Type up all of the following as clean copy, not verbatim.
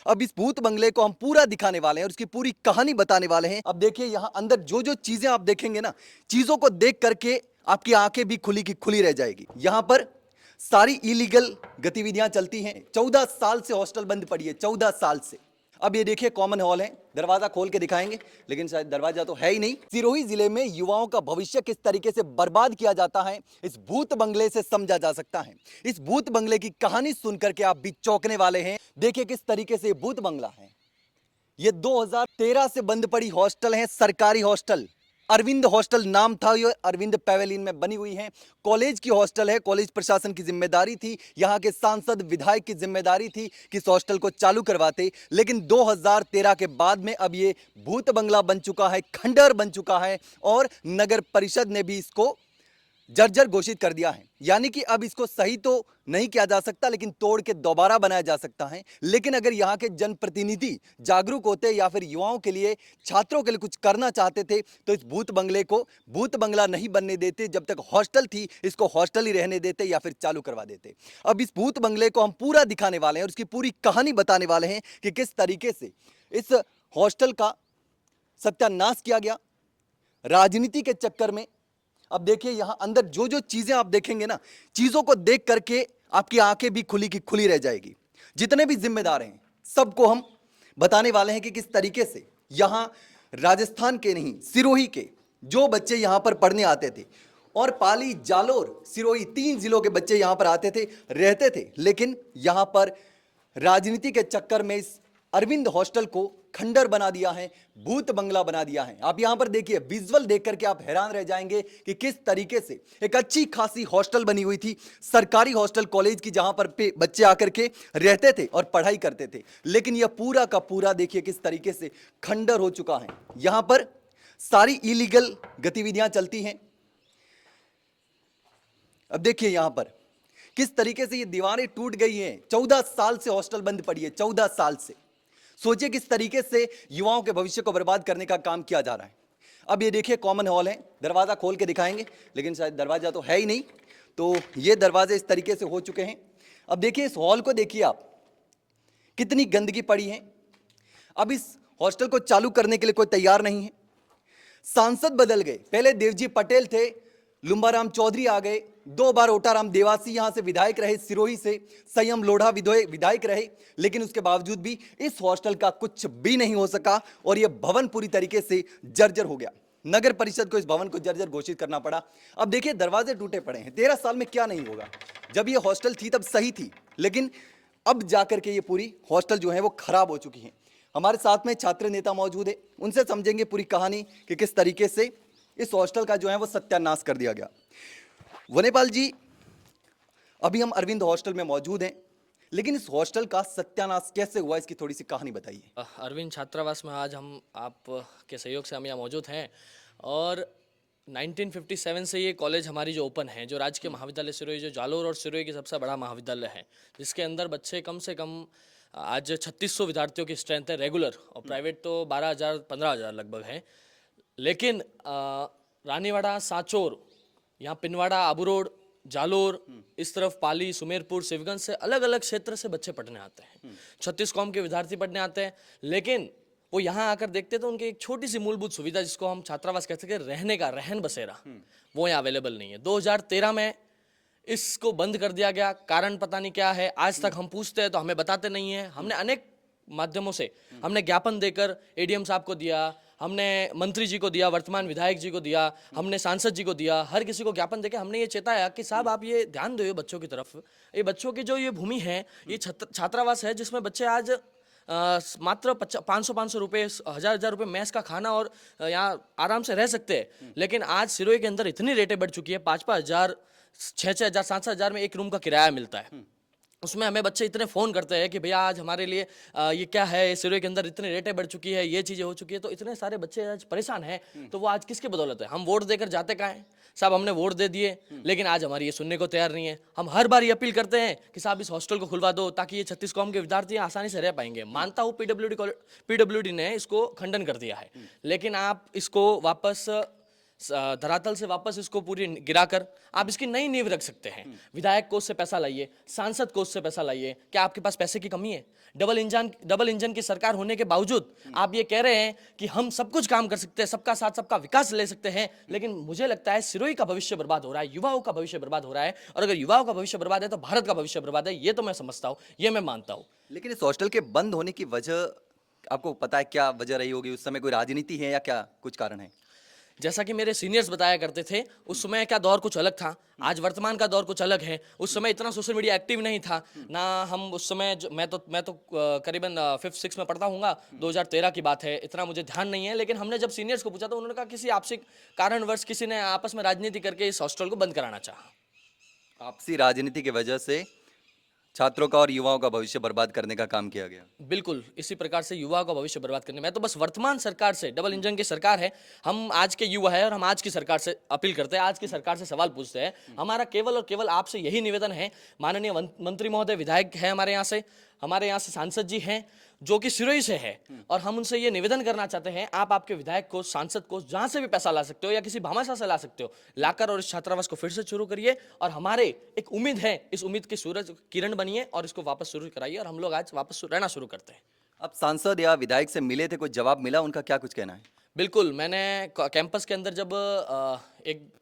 अब इस भूत बंगले को हम पूरा दिखाने वाले हैं और उसकी पूरी कहानी बताने वाले हैं। अब देखिए यहाँ अंदर जो जो चीजें आप देखेंगे ना, चीजों को देख करके आपकी आंखें भी खुली की खुली रह जाएगी। यहाँ पर सारी इलीगल गतिविधियां चलती हैं। 14 साल से हॉस्टल बंद पड़ी है, 14 साल से। अब ये देखिए कॉमन हॉल है, दरवाजा खोल के दिखाएंगे लेकिन शायद दरवाजा तो है ही नहीं। सिरोही जिले में युवाओं का भविष्य किस तरीके से बर्बाद किया जाता है इस भूत बंगले से समझा जा सकता है। इस भूत बंगले की कहानी सुनकर के आप भी चौंकने वाले हैं। देखिए किस तरीके से भूत बंगला है। ये 2013 से बंद पड़ी हॉस्टल है, सरकारी हॉस्टल। अरविंद हॉस्टल नाम था, ये अरविंद पैवेलियन में बनी हुई है। कॉलेज की हॉस्टल है, कॉलेज प्रशासन की जिम्मेदारी थी, यहाँ के सांसद विधायक की जिम्मेदारी थी कि इस हॉस्टल को चालू करवाते। लेकिन 2013 के बाद में अब ये भूत बंगला बन चुका है, खंडहर बन चुका है और नगर परिषद ने भी इसको जर्जर घोषित कर दिया है। यानी कि अब इसको सही तो नहीं किया जा सकता लेकिन तोड़ के दोबारा बनाया जा सकता है। लेकिन अगर यहाँ के जनप्रतिनिधि जागरूक होते या फिर युवाओं के लिए, छात्रों के लिए कुछ करना चाहते थे तो इस भूत बंगले को भूत बंगला नहीं बनने देते। जब तक हॉस्टल थी इसको हॉस्टल ही रहने देते या फिर चालू करवा देते। अब इस भूत बंगले को हम पूरा दिखाने वाले हैं और उसकी पूरी कहानी बताने वाले हैं कि किस तरीके से इस हॉस्टल का सत्यानाश किया गया राजनीति के चक्कर में। अब देखिए यहाँ अंदर जो जो चीजें आप देखेंगे ना, चीजों को देख करके आपकी आंखें भी खुली की खुली रह जाएगी। जितने भी जिम्मेदार हैं सबको हम बताने वाले हैं कि किस तरीके से यहाँ राजस्थान के नहीं, सिरोही के जो बच्चे यहाँ पर पढ़ने आते थे और पाली, जालोर, सिरोही 3 जिलों के बच्चे यहाँ पर आते थे, रहते थे। लेकिन यहाँ पर राजनीति के चक्कर में इस अरविंद हॉस्टल को खंडर बना दिया है, भूत बंगला बना दिया है। आप यहां पर देखिए, विजुअल देख करके आप हैरान रह जाएंगे कि किस तरीके से एक अच्छी खासी हॉस्टल बनी हुई थी, सरकारी हॉस्टल कॉलेज की, जहां पर बच्चे आकर के रहते थे और पढ़ाई करते थे। लेकिन यह पूरा का पूरा देखिए किस तरीके से खंडर हो चुका है। यहां पर सारी इलीगल गतिविधियां चलती हैं। अब देखिए यहां पर किस तरीके से ये दीवारें टूट गई हैं। 14 साल से हॉस्टल बंद पड़ी है, 14 साल से। सोचिए किस तरीके से युवाओं के भविष्य को बर्बाद करने का काम किया जा रहा है। अब ये देखिए कॉमन हॉल है, दरवाजा खोल के दिखाएंगे लेकिन शायद दरवाजा तो है ही नहीं। तो ये दरवाजे इस तरीके से हो चुके हैं। अब देखिए इस हॉल को देखिए आप, कितनी गंदगी पड़ी है। अब इस हॉस्टल को चालू करने के लिए कोई तैयार नहीं है। सांसद बदल गए, पहले देवजी पटेल थे, लुम्बाराम चौधरी आ गए, 2 बार ओटाराम देवासी यहां से विधायक रहे, सिरोही से संयम लोढ़ा विधायक रहे। लेकिन उसके बावजूद भी इस हॉस्टल का कुछ भी नहीं हो सका और यह भवन पूरी तरीके से जर्जर हो गया। नगर परिषद को इस भवन को जर्जर घोषित करना पड़ा। अब देखिए दरवाजे टूटे पड़े हैं। 13 साल में क्या नहीं होगा। जब यह हॉस्टल थी तब सही थी, लेकिन अब जाकर के ये पूरी हॉस्टल जो है वो खराब हो चुकी है। हमारे साथ में छात्र नेता मौजूद है, उनसे समझेंगे पूरी कहानी कि किस तरीके से इस हॉस्टल का जो है वो सत्यानाश कर दिया गया। वनेपाल जी, अभी हम अरविंद हॉस्टल में मौजूद हैं, लेकिन इस हॉस्टल का सत्यानाश कैसे हुआ इसकी थोड़ी सी कहानी बताइए। अरविंद छात्रावास में आज हम आप के सहयोग से हम यहाँ मौजूद हैं और 1957 से ये कॉलेज हमारी जो ओपन है, जो राजकीय महाविद्यालय सिरोही, जो जालोर और सिरोही की सबसे बड़ा महाविद्यालय है, जिसके अंदर बच्चे कम से कम आज 3600 विद्यार्थियों की स्ट्रेंथ है रेगुलर, और प्राइवेट तो 12,000 15,000 लगभग है। लेकिन रानीवाड़ा, सांचौर, यहाँ पिनवाड़ा, आबू रोड, जालोर, इस तरफ पाली, सुमेरपुर, शिवगंज से अलग अलग क्षेत्र से बच्चे पढ़ने आते हैं। 36 कॉम के विद्यार्थी पढ़ने आते हैं। लेकिन वो यहाँ आकर देखते तो उनकी एक छोटी सी मूलभूत सुविधा, जिसको हम छात्रावास कहते हैं, रहने का रहन बसेरा, वो यहाँ अवेलेबल नहीं है। 2013 में इसको बंद कर दिया गया। कारण पता नहीं क्या है, आज तक हम पूछते हैं तो हमें बताते नहीं है। हमने अनेक माध्यमों से हमने ज्ञापन देकर एडीएम साहब को दिया, हमने मंत्री जी को दिया, वर्तमान विधायक जी को दिया, हमने सांसद जी को दिया, हर किसी को ज्ञापन देकर हमने ये चेताया कि साहब आप ये ध्यान दो बच्चों की तरफ। ये बच्चों की जो ये भूमि है, ये छात्रावास है, जिसमें बच्चे आज मात्र 500 रुपये, 1000 रुपये मैस का खाना और यहाँ आराम से रह सकते हैं। लेकिन आज सिरोही के अंदर इतनी रेटें बढ़ चुकी है, 5-5 हज़ार, 6-6 हज़ार, 7-7 हज़ार में एक रूम का किराया मिलता है। उसमें हमें बच्चे इतने फ़ोन करते हैं कि भैया आज हमारे लिए ये क्या है, सिरोही के अंदर इतनी रेटें बढ़ चुकी है, ये चीज़ें हो चुकी है। तो इतने सारे बच्चे आज परेशान हैं, तो वो आज किसकी बदौलत है? हम वोट देकर जाते कहाँ हैं? साहब हमने वोट दे दिए, लेकिन आज हमारी ये सुनने को तैयार नहीं है। हम हर बार ये अपील करते हैं कि साहब इस हॉस्टल को खुलवा दो, ताकि ये 36 कॉम के विद्यार्थी आसानी से रह पाएंगे। मानता हूँ पीडब्ल्यूडी ने इसको खंडन कर दिया है, लेकिन आप इसको वापस धरातल से वापस इसको पूरी गिराकर आप इसकी नई नींव रख सकते हैं। विधायक कोष से पैसा लाइए, सांसद कोष से पैसा लाइए। क्या आपके पास पैसे की कमी है? डबल इंजन की सरकार होने के बावजूद आप ये कह रहे हैं कि हम सब कुछ काम कर सकते हैं, सबका साथ सबका विकास ले सकते हैं, लेकिन मुझे लगता है सिरोही का भविष्य बर्बाद हो रहा है, युवाओं का भविष्य बर्बाद हो रहा है। और अगर युवाओं का भविष्य बर्बाद है तो भारत का भविष्य बर्बाद है, ये तो मैं समझता हूँ, ये मैं मानता हूँ। लेकिन इस हॉस्टल के बंद होने की वजह आपको पता है क्या वजह रही होगी? उस समय कोई राजनीति है या क्या कुछ कारण है? जैसा कि मेरे सीनियर्स बताया करते थे, उस समय का दौर कुछ अलग था, आज वर्तमान का दौर कुछ अलग है। उस समय इतना सोशल मीडिया एक्टिव नहीं था ना। हम उस समय मैं तो करीबन 5th 6th में पढ़ता हूँगा, 2013 की बात है, इतना मुझे ध्यान नहीं है। लेकिन हमने जब सीनियर्स को पूछा तो उन्होंने कहा किसी आपसी कारणवश किसी ने आपस में राजनीति करके इस हॉस्टल को बंद कराना चाहा। आपसी राजनीति की वजह से छात्रों का और युवाओं का भविष्य बर्बाद करने का काम किया गया। बिल्कुल इसी प्रकार से युवाओं का भविष्य बर्बाद करने। मैं तो बस वर्तमान सरकार से, डबल इंजन की सरकार है, हम आज के युवा है और हम आज की सरकार से अपील करते हैं, आज की सरकार से सवाल पूछते हैं। हमारा केवल और केवल आपसे यही निवेदन है, माननीय मंत्री महोदय, विधायक है हमारे यहाँ से सांसद जी हैं जो कि सिरोही से है, और हम उनसे ये निवेदन करना चाहते हैं, आप आपके विधायक को, सांसद को जहां से भी पैसा ला सकते हो या किसी भामाशाह से ला सकते हो, लाकर और इस छात्रावास को फिर से शुरू करिए। और हमारे एक उम्मीद है, इस उम्मीद की सूरज किरण बनिए और इसको वापस शुरू कराइए, और हम लोग आज वापस रहना शुरू करते हैं। अब सांसद या विधायक से मिले थे, कोई जवाब मिला? उनका क्या कुछ कहना है? बिल्कुल, मैंने कैंपस के अंदर जब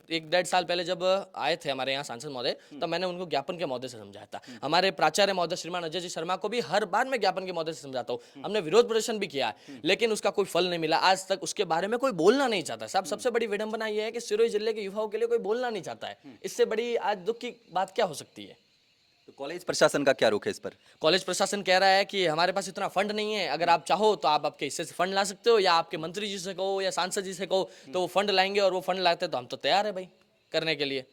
एक डेढ़ साल पहले जब आए थे हमारे यहाँ सांसद महोदय, तब मैंने उनको ज्ञापन के महोदय से समझाया था। हमारे प्राचार्य महोदय श्रीमान अजय जी शर्मा को भी हर बार मैं ज्ञापन के महोदय से समझाता हूँ। हमने विरोध प्रदर्शन भी किया है, लेकिन उसका कोई फल नहीं मिला। आज तक उसके बारे में कोई बोलना नहीं चाहता। साहब, सबसे बड़ी विडंबना यह है कि सिरोही जिले के युवाओं के लिए कोई बोलना नहीं चाहता है। इससे बड़ी आज दुख की बात क्या हो सकती है? तो कॉलेज प्रशासन का क्या रुख है इस पर? कॉलेज प्रशासन कह रहा है कि हमारे पास इतना फंड नहीं है, अगर आप चाहो तो आप आपके हिस्से से फंड ला सकते हो, या आपके मंत्री जी से कहो या सांसद जी से कहो तो वो फंड लाएंगे, और वो फंड लाते तो हम तो तैयार है भाई करने के लिए।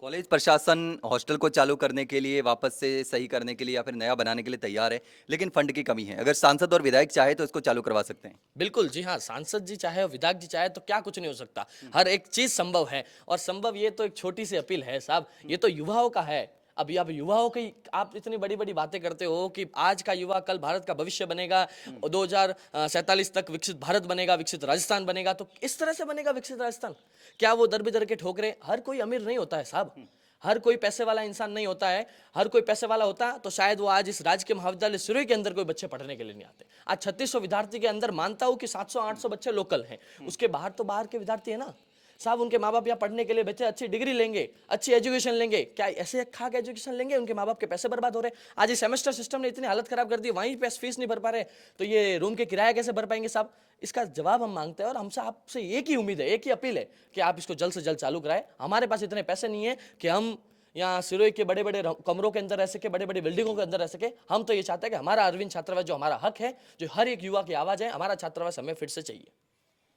कॉलेज प्रशासन हॉस्टल को चालू करने के लिए, वापस से सही करने के लिए या फिर नया बनाने के लिए तैयार है, लेकिन फंड की कमी है। अगर सांसद और विधायक चाहे तो इसको चालू करवा सकते हैं। बिल्कुल जी हाँ, सांसद जी चाहे और विधायक जी चाहे तो क्या कुछ नहीं हो सकता। हर एक चीज संभव है, और संभव ये तो एक छोटी सी अपील है साहब, ये तो युवाओं का है। अभी आप युवाओं की आप इतनी बड़ी बड़ी बातें करते हो कि आज का युवा कल भारत का भविष्य बनेगा, 2047 तक विकसित भारत बनेगा, विकसित राजस्थान बनेगा। तो इस तरह से बनेगा विकसित राजस्थान? क्या वो दर बिदर के ठोकरे? हर कोई अमीर नहीं होता है साहब, हर कोई पैसे वाला इंसान नहीं होता है। हर कोई पैसे वाला होता तो शायद वो आज इस राजकीय महाविद्यालय सिरोही के अंदर कोई बच्चे पढ़ने के लिए नहीं आते। आज 3600 विद्यार्थी के अंदर मानता हूं कि 700-800 बच्चे लोकल हैं, उसके बाहर तो बाहर के विद्यार्थी है ना साहब। उनके माँ बाप यहाँ पढ़ने के लिए बच्चे अच्छी डिग्री लेंगे, अच्छी एजुकेशन लेंगे, क्या ऐसे खाक एजुकेशन लेंगे? उनके माँ बाप के पैसे बर्बाद हो रहे हैं। आज ये सेमेस्टर सिस्टम ने इतनी हालत खराब कर दी, वहीं पे फीस नहीं भर पा रहे, तो ये रूम के किराया कैसे भर पाएंगे साहब? इसका जवाब हम मांगते हैं, और हमसे आपसे एक ही उम्मीद है, एक ही अपील है कि आप इसको जल्द से जल्द चालू कराएं। हमारे पास इतने पैसे नहीं है कि हम यहाँ सिरोही के बड़े बड़े कमरों के अंदर रह सके, बड़े बड़े बिल्डिंगों के अंदर रह सके। हम तो ये चाहते हैं कि हमारा अरविंद छात्रावास जो हमारा हक है, जो हर एक युवा की आवाज़ है, हमारा छात्रावास हमें फिर से चाहिए।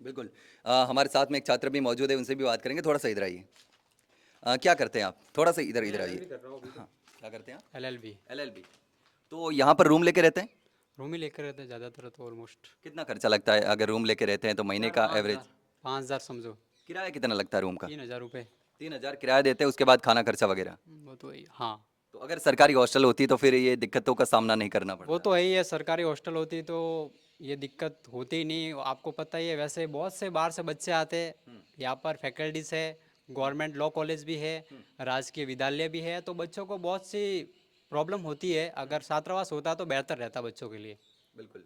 बिल्कुल। हमारे साथ में एक छात्र भी मौजूद है, उनसे भी बात करेंगे। थोड़ा सा इधर आइए। क्या करते हैं आप? थोड़ा सा इधर इधर आइए। हाँ, क्या करते हैं आप? LLB। तो यहाँ पर रूम लेके रहते हैं? रूम ही लेकर रहते हैं ज़्यादातर तो ऑलमोस्ट। कितना खर्चा लगता है अगर रूम लेके रहते हैं तो? महीने का एवरेज 5,000 समझो। किराया कितना लगता है रूम का? 3,000 रुपये। 3,000 किराया देते हैं, उसके बाद खाना खर्चा वगैरह? वो तो हाँ, तो अगर सरकारी हॉस्टल होती तो फिर ये दिक्कतों का सामना नहीं करना पड़ता? वो तो है ही है। सरकारी हॉस्टल होती तो ये दिक्कत होती ही नहीं। आपको पता ही है, वैसे बहुत से बाहर से बच्चे आते हैं यहाँ पर। फैकल्टीज है, गवर्नमेंट लॉ कॉलेज भी है, राजकीय विद्यालय भी है, तो बच्चों को बहुत सी प्रॉब्लम होती है। अगर छात्रावास होता तो बेहतर रहता बच्चों के लिए। बिल्कुल।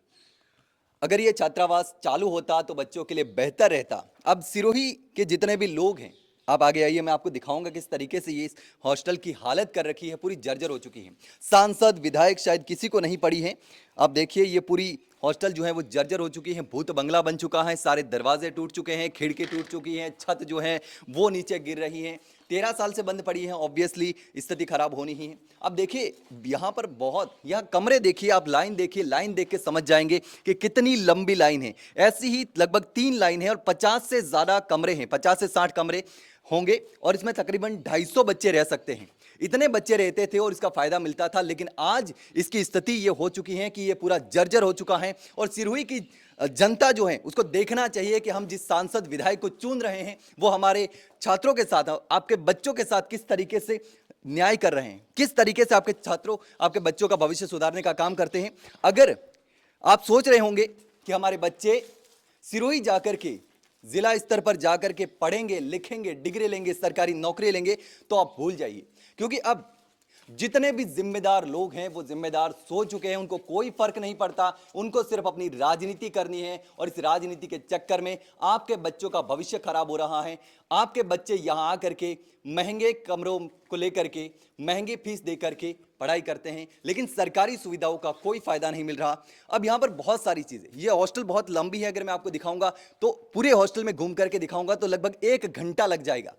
अगर ये छात्रावास चालू होता तो बच्चों के लिए बेहतर रहता। अब सिरोही के जितने भी लोग हैं, आप आगे आइए, मैं आपको दिखाऊंगा किस तरीके से ये इस हॉस्टल की हालत कर रखी है, पूरी जर्जर हो चुकी है। सांसद विधायक शायद किसी को नहीं पड़ी है। आप देखिए ये पूरी हॉस्टल जो है वो जर्जर हो चुकी है, भूत बंगला बन चुका है, सारे दरवाजे टूट चुके हैं, खिड़की टूट चुकी हैं, छत जो है वो नीचे गिर रही है। 13 साल से बंद पड़ी है, ऑब्वियसली स्थिति खराब होनी ही है। अब देखिए यहाँ पर यहाँ कमरे देखिए, आप लाइन देखिए, लाइन देख के समझ जाएंगे कि कितनी लंबी लाइन है। ऐसी ही लगभग 3 लाइन है और 50 से ज़्यादा कमरे हैं, 50 से 60 कमरे होंगे, और इसमें तकरीबन 250 बच्चे रह सकते हैं। इतने बच्चे रहते थे और इसका फायदा मिलता था, लेकिन आज इसकी स्थिति ये हो चुकी है कि ये पूरा जर्जर हो चुका है। और सिरोही की जनता जो है उसको देखना चाहिए कि हम जिस सांसद विधायक को चुन रहे हैं वो हमारे छात्रों के साथ, आपके बच्चों के साथ किस तरीके से न्याय कर रहे हैं, किस तरीके से आपके छात्रों, आपके बच्चों का भविष्य सुधारने का काम करते हैं। अगर आप सोच रहे होंगे कि हमारे बच्चे सिरोही जाकर के जिला स्तर पर जाकर के पढ़ेंगे, लिखेंगे, डिग्री लेंगे, सरकारी नौकरी लेंगे, तो आप भूल जाइए, क्योंकि अब जितने भी जिम्मेदार लोग हैं वो जिम्मेदार सो चुके हैं, उनको कोई फर्क नहीं पड़ता, उनको सिर्फ अपनी राजनीति करनी है। और इस राजनीति के चक्कर में आपके बच्चों का भविष्य खराब हो रहा है। आपके बच्चे यहां आकर के महंगे कमरों को लेकर के महंगी फीस दे करके पढ़ाई करते हैं, लेकिन सरकारी सुविधाओं का कोई फायदा नहीं मिल रहा। अब यहां पर बहुत सारी चीजें, ये हॉस्टल बहुत लंबी है, अगर मैं आपको दिखाऊंगा तो पूरे हॉस्टल में घूम करके दिखाऊंगा तो लगभग 1 घंटा लग जाएगा।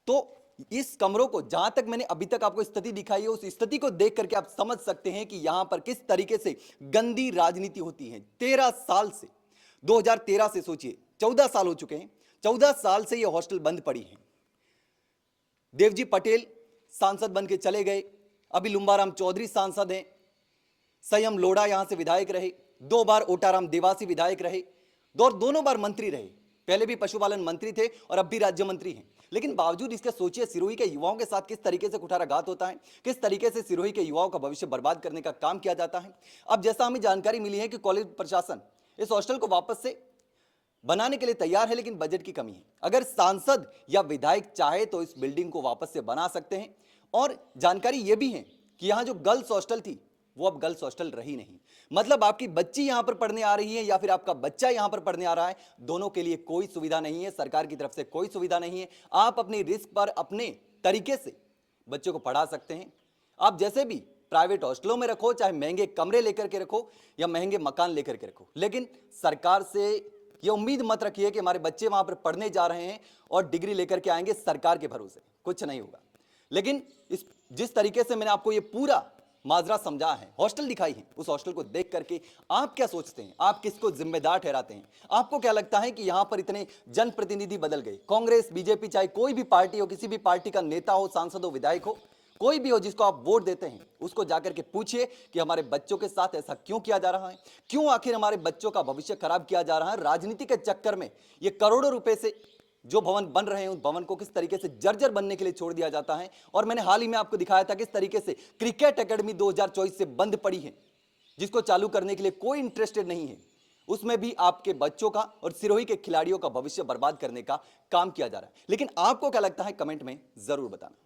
तो इस कमरों को, जहां तक मैंने अभी तक आपको स्थिति दिखाई है, उस स्थिति को देख करके आप समझ सकते हैं कि यहां पर किस तरीके से गंदी राजनीति होती है। 13 साल से, 2013 से सोचिए 14 साल हो चुके हैं, 14 साल से यह हॉस्टल बंद पड़ी है। देवजी पटेल सांसद बन के चले गए, अभी लुम्बाराम चौधरी सांसद हैं, संयम लोढ़ा यहां से विधायक रहे, 2 बार ओटाराम देवासी विधायक रहे, दोनों बार मंत्री रहे, पहले भी पशुपालन मंत्री थे और अब भी राज्य मंत्री हैं। लेकिन बावजूद इसके सोचिए सिरोही के युवाओं के साथ किस तरीके से कुठाराघात होता है, किस तरीके से सिरोही के युवाओं का भविष्य बर्बाद करने का काम किया जाता है। अब जैसा हमें जानकारी मिली है कि कॉलेज प्रशासन इस हॉस्टल को वापस से बनाने के लिए तैयार है, लेकिन बजट की कमी है। अगर सांसद या विधायक चाहे तो इस बिल्डिंग को वापस से बना सकते हैं। और जानकारी यह भी है कि यहां जो गर्ल्स हॉस्टल थी वो अब गर्ल्स हॉस्टल रही नहीं। मतलब आपकी बच्ची यहां पर पढ़ने आ रही है या फिर आपका बच्चा यहां पर पढ़ने आ रहा है, दोनों के लिए कोई सुविधा नहीं है, सरकार की तरफ से कोई सुविधा नहीं है। आप अपनी रिस्क पर अपने तरीके से बच्चों को पढ़ा सकते हैं। आप जैसे भी प्राइवेट हॉस्टलों में रखो, चाहे महंगे कमरे लेकर के रखो या महंगे मकान लेकर के रखो, लेकिन सरकार से ये उम्मीद मत रखिए कि हमारे बच्चे वहां पर पढ़ने जा रहे हैं और डिग्री लेकर के आएंगे सरकार के भरोसे, कुछ नहीं होगा। लेकिन जिस तरीके से मैंने आपको ये पूरा माजरा समझा है, हॉस्टल दिखाई है, उस हॉस्टल को देख करके आप क्या सोचते हैं, आप किसको जिम्मेदार ठहराते हैं? आपको क्या लगता है कि यहां पर इतने जनप्रतिनिधि बदल गए, कांग्रेस, बीजेपी, चाहे कोई भी पार्टी हो, किसी भी पार्टी का नेता हो, सांसद हो, विधायक हो, कोई भी हो जिसको आप वोट देते हैं, उसको जाकर के पूछिए कि हमारे बच्चों के साथ ऐसा क्यों किया जा रहा है, क्यों आखिर हमारे बच्चों का भविष्य खराब किया जा रहा है। राजनीति के चक्कर में ये करोड़ों रुपए से जो भवन बन रहे हैं, उस भवन को किस तरीके से जर्जर बनने के लिए छोड़ दिया जाता है। और मैंने हाल ही में आपको दिखाया था किस तरीके से क्रिकेट एकेडमी 2024 से बंद पड़ी है, जिसको चालू करने के लिए कोई इंटरेस्टेड नहीं है। उसमें भी आपके बच्चों का और सिरोही के खिलाड़ियों का भविष्य बर्बाद करने का काम किया जा रहा है। लेकिन आपको क्या लगता है, कमेंट में जरूर बताना।